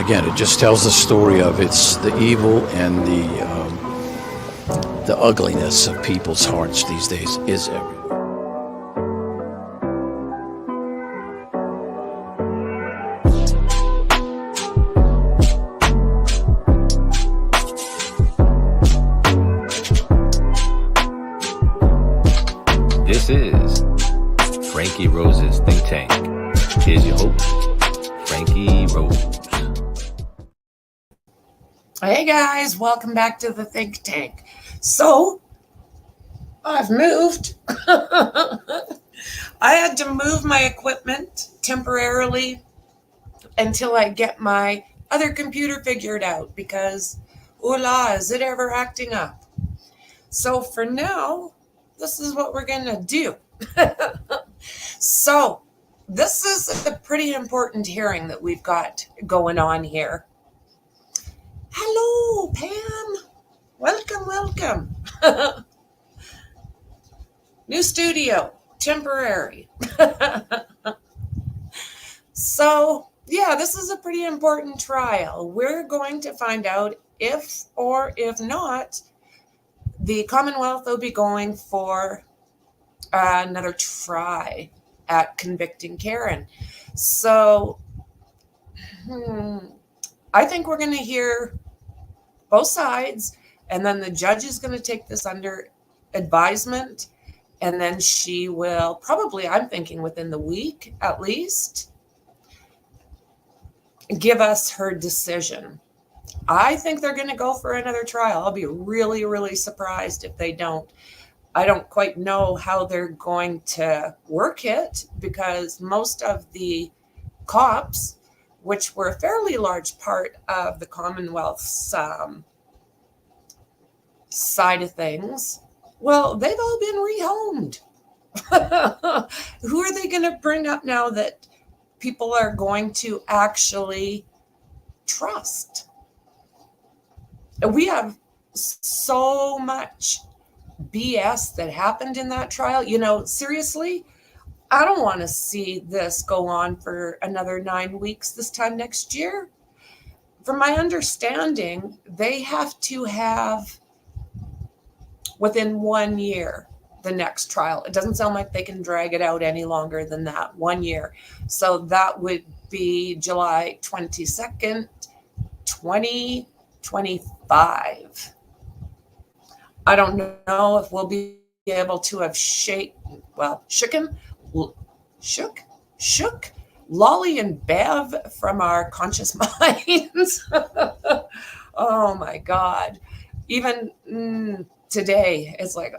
again, it just tells the story of it's the evil and the ugliness of people's hearts these days is everywhere. This is Franky Rose's Think Tank. Here's your host, Franky Rose. Hey guys, welcome back to the Think Tank. So, I've moved. I had to move my equipment temporarily until I get my other computer figured out because, is it ever acting up? So for now, this is what we're going to do. So, this is a pretty important hearing that we've got going on here. Hello, Pam. Welcome. New studio, temporary. So, yeah, this is a pretty important trial. We're going to find out if or if not, the Commonwealth will be going for another try at convicting Karen. So, I think we're going to hear both sides, and then the judge is going to take this under advisement, and then she will probably, I'm thinking within the week at least, give us her decision. I think they're going to go for another trial. I'll be really, really surprised if they don't. I don't quite know how they're going to work it because most of the cops, which were a fairly large part of the Commonwealth's side of things, well, they've all been rehomed. Who are they going to bring up now that people are going to actually trust? We have so much BS that happened in that trial. You know, seriously, I don't want to see this go on for another 9 weeks this time next year. From my understanding, they have to have within 1 year the next trial. It doesn't sound like they can drag it out any longer than that, 1 year. So that would be July 22nd, 2025. I don't know if we'll be able to have shook Lally and Bev from our conscious minds. Oh my God. Even today, it's like,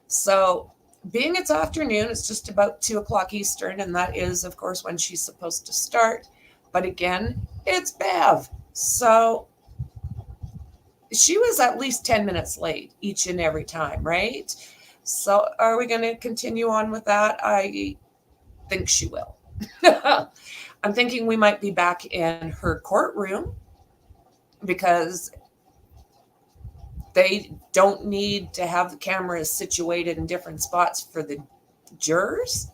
So being it's afternoon, it's just about 2:00 Eastern, and that is, of course, when she's supposed to start. But again, it's Bev. So she was at least 10 minutes late each and every time, right? So are we going to continue on with that? I think she will. I'm thinking we might be back in her courtroom because they don't need to have the cameras situated in different spots for the jurors.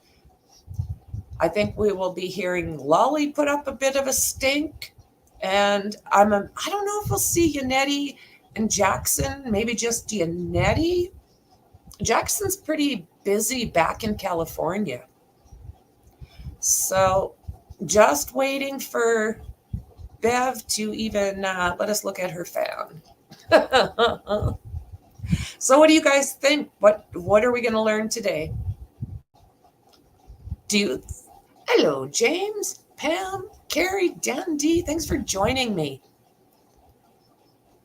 I think we will be hearing Lally put up a bit of a stink. And I don't know if we'll see Yannetti and Jackson, maybe just Yannetti. Jackson's pretty busy back in California. So just waiting for Bev to even let us look at her fan. So what do you guys think? What are we going to learn today? Hello, James, Pam, Carrie, Dan D, thanks for joining me.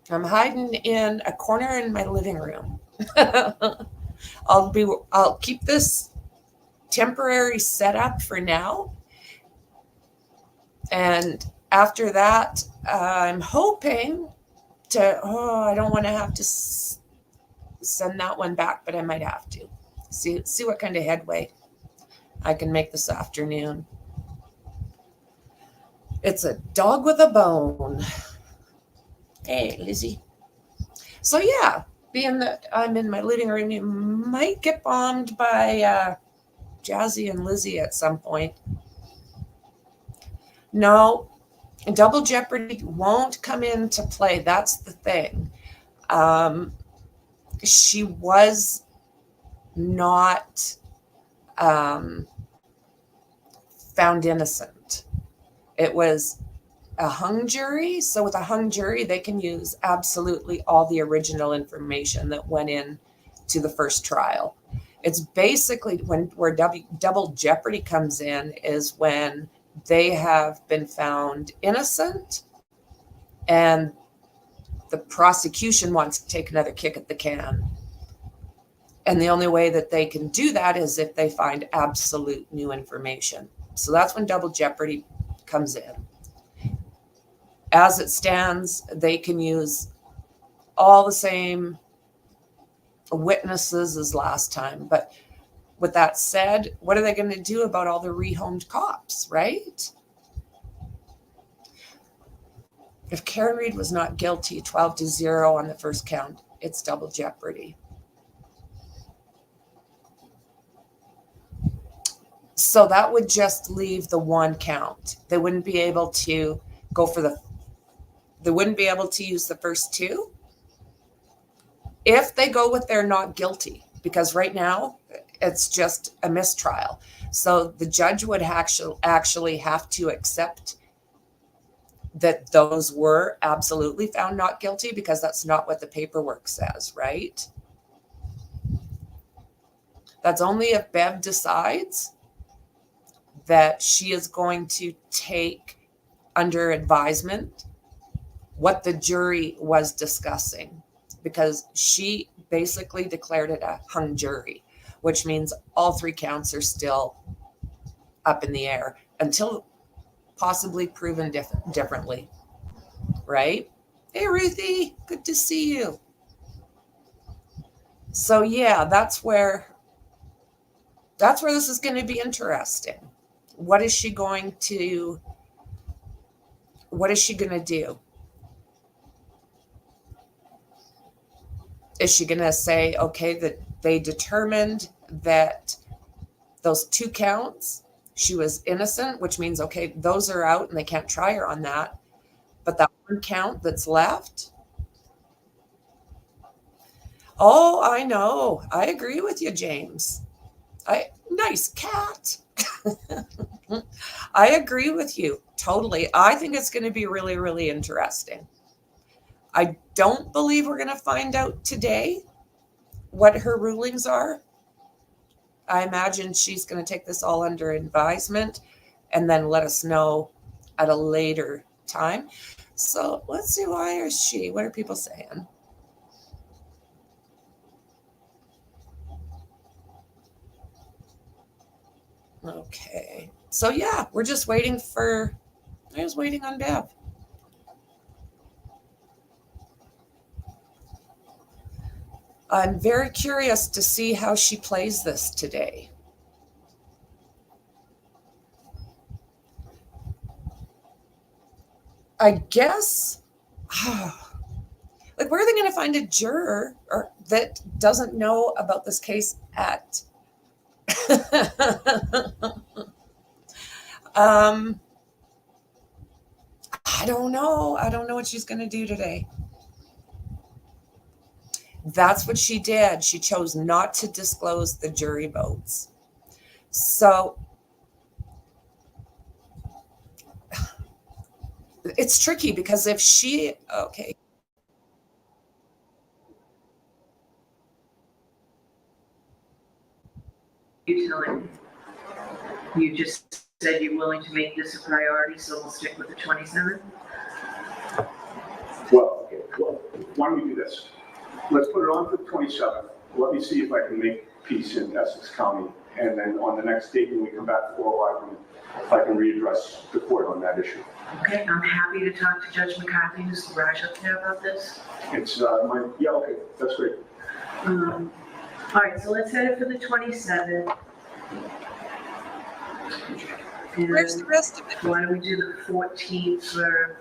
I'm hiding in a corner in my living room. I'll keep this temporary setup for now. And after that, I'm hoping I don't want to have to send that one back, but I might have to see what kind of headway I can make this afternoon. It's a dog with a bone. Hey, Lizzie. So yeah, being that I'm in my living room, you might get bombed by Jazzy and Lizzie at some point. No, double jeopardy won't come into play. That's the thing. She was not found innocent. It was a hung jury. So with a hung jury, they can use absolutely all the original information that went in to the first trial. It's basically where double jeopardy comes in is when they have been found innocent and the prosecution wants to take another kick at the can. And the only way that they can do that is if they find absolute new information. So that's when double jeopardy comes in. As it stands, they can use all the same witnesses as last time. But with that said, what are they going to do about all the rehomed cops, right? If Karen Reed was not guilty, 12-0 on the first count, it's double jeopardy. So that would just leave the one count. They wouldn't be able to go for they wouldn't be able to use the first two if they go with they're not guilty, because right now it's just a mistrial. So the judge would actually have to accept that those were absolutely found not guilty, because that's not what the paperwork says, right? That's only if Bev decides that she is going to take under advisement what the jury was discussing, because she basically declared it a hung jury, which means all three counts are still up in the air until possibly proven differently, right? Hey, Ruthie, good to see you. So yeah, that's where this is going to be interesting. What is she going to do? Is she going to say, okay, that they determined that those two counts, she was innocent, which means, okay, those are out and they can't try her on that. But that one count that's left, oh, I know. I agree with you, James. Nice cat. I agree with you totally. I think it's going to be really, really interesting. I don't believe we're going to find out today what her rulings are. I imagine she's going to take this all under advisement and then let us know at a later time. So let's see, why is she? What are people saying? Okay. So yeah, we're just waiting for, I was waiting on Bev. I'm very curious to see how she plays this today. I guess, like, where are they going to find a juror that doesn't know about this case at? I don't know. I don't know what she's going to do today. That's what she did. She chose not to disclose the jury votes. So it's tricky, because if she, okay. Utility. You just said you're willing to make this a priority, so we'll stick with the 27th. Well, okay, well, why don't we do this? Let's put it on for the 27th. Let me see if I can make peace in Essex County. And then on the next date, when we come back to oral argument, I can readdress the court on that issue. Okay, I'm happy to talk to Judge McCarthy, who's the garage up there, about this. It's yeah, okay, that's great. All right, so let's set it for the 27th. Where's the rest of it? Why don't we do the 14th for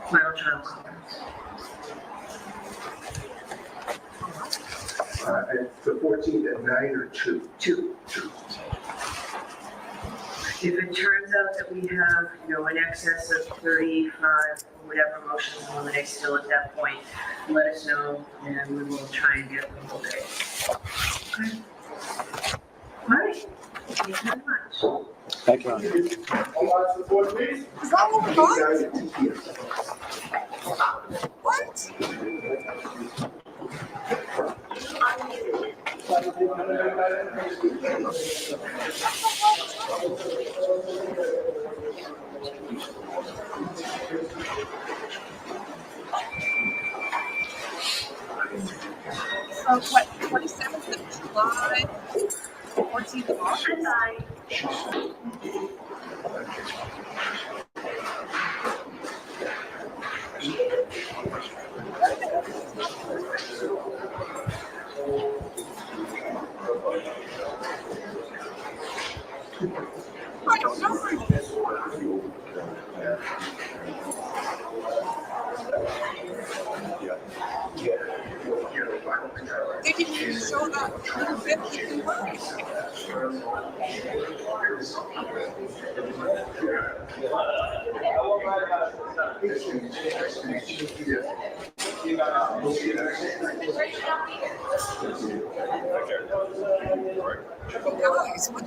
final trial conference? The 14th at 9 or 2? 2. If it turns out that we have, in excess of 35, whatever motions eliminate still at that point, let us know and we will try and get the whole day. Okay. All right. Thank you very much. Thank you. Is that what we got? What? So what, 27th of July, 14th of August? I don't know. They didn't even show that little bit that you guys, what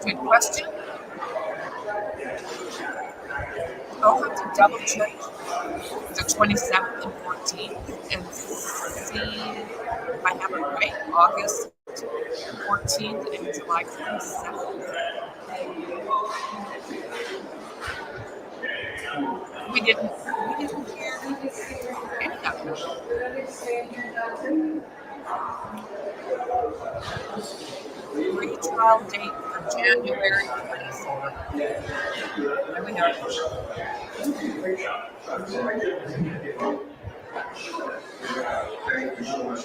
good question. I'll have to double check the 27th and 14th and see if I have it right. August 14th and July 27th. We didn't hear any of it. Retrial date for January 24th. There we go. Thank you so much.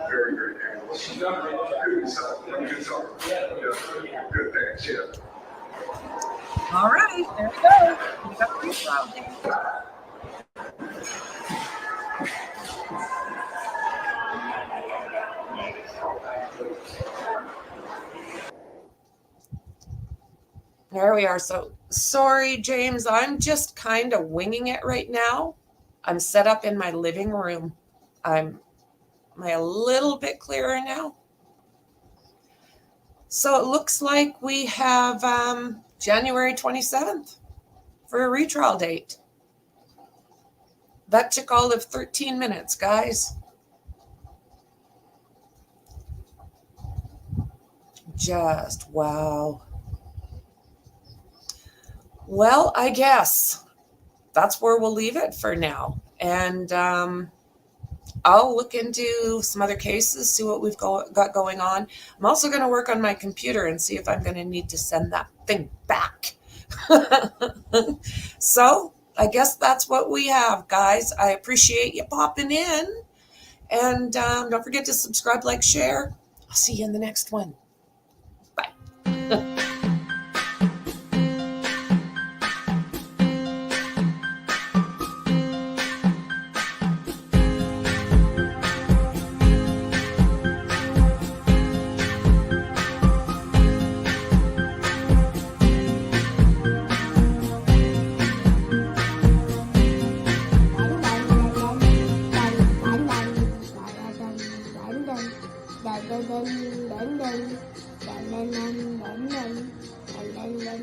Very, very good, thanks, yeah. All right, there we go. We got a retrial date. There we are. So sorry, James, I'm just kind of winging it right now. I'm set up in my living room. Am I a little bit clearer now? So it looks like we have January 27th for a retrial date. That took all of 13 minutes, guys. Just wow. Well, I guess that's where we'll leave it for now. And I'll look into some other cases, see what we've got going on. I'm also going to work on my computer and see if I'm going to need to send that thing back. So I guess that's what we have, guys. I appreciate you popping in. And don't forget to subscribe, like, share. I'll see you in the next one. Bye. Dun dun dun dun dun dun dun dun dun dun dun dun dun.